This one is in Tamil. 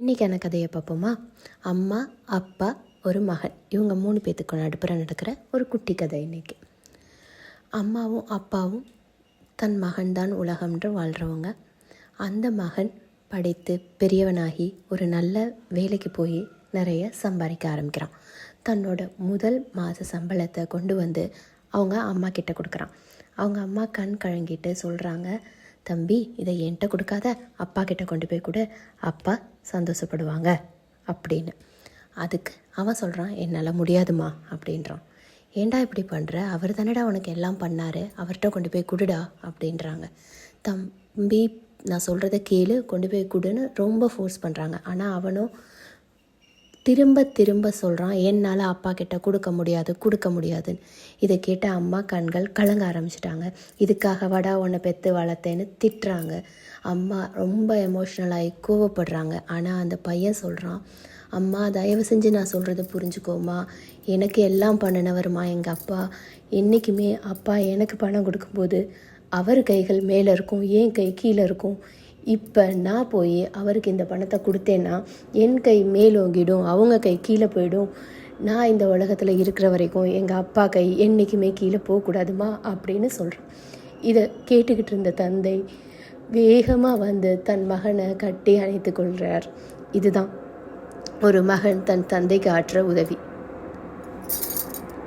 இன்றைக்கான கதையை பார்ப்போமா? அம்மா, அப்பா, ஒரு மகன், இவங்க 3 பேத்துக்கு நடுப்புற நடக்கிற ஒரு குட்டி கதை இன்றைக்கி. அம்மாவும் அப்பாவும் தன் மகன்தான் உலகம்ன்று வாழ்கிறவங்க. அந்த மகன் படித்து பெரியவனாகி ஒரு நல்ல வேலைக்கு போய் நிறைய சம்பாதிக்க ஆரம்பிக்கிறான். தன்னோட முதல் மாத சம்பளத்தை கொண்டு வந்து அவங்க அம்மா கிட்ட கொடுக்குறான். அவங்க அம்மா கண் கலங்கிட்டு சொல்கிறாங்க, தம்பி, இதை என்கிட்ட கொடுக்காத, அப்பா கிட்ட கொண்டு போய் கொடு, அப்பா சந்தோஷப்படுவாங்க அப்படின்னு. அதுக்கு அவன் சொல்கிறான், என்னால் முடியாதுமா அப்படின்றான். ஏண்டா இப்படி பண்ணுற? அவர் தானடா உனக்கு எல்லாம் பண்ணார், அவர்கிட்ட கொண்டு போய் கொடுடா அப்படின்றாங்க. தம்பி, நான் சொல்கிறத கேளு, கொண்டு போய் கொடுன்னு ரொம்ப ஃபோர்ஸ் பண்ணுறாங்க. ஆனால் அவனும் திரும்ப திரும்ப சொல்கிறான், என்னால் அப்பா கிட்ட கொடுக்க முடியாதுன்னு. இதை கேட்ட அம்மா கண்கள் கலங்க ஆரம்பிச்சிட்டாங்க. இதுக்காகவாடா உன்னை பெற்று வளர்த்தேன்னு திட்டுறாங்க. அம்மா ரொம்ப எமோஷ்னலாகி கோவப்படுறாங்க. ஆனால் அந்த பையன் சொல்கிறான், அம்மா தயவு செஞ்சு நான் சொல்கிறத புரிஞ்சுக்கோமா, எனக்கு எல்லாம் பண்ணினவருமா எங்கள் அப்பா. என்றைக்குமே அப்பா எனக்கு பணம் கொடுக்கும்போது அவர் கைகள் மேலே இருக்கும், என் கை கீழே இருக்கும். இப்போ நான் போய் அவருக்கு இந்த பணத்தை கொடுத்தேன்னா என் கை மேலோங்கிடும், அவங்க கை கீழே போயிடும். நான் இந்த உலகத்தில் இருக்கிற வரைக்கும் எங்கள் அப்பா கை என்றைக்குமே கீழே போகக்கூடாதுமா அப்படின்னு சொல்கிறேன். இதை கேட்டுக்கிட்டு இருந்த தந்தை வேகமாக வந்து தன் மகனை கட்டி அணைத்து கொள்கிறார். இதுதான் ஒரு மகன் தன் தந்தைக்கு ஆற்ற உதவி.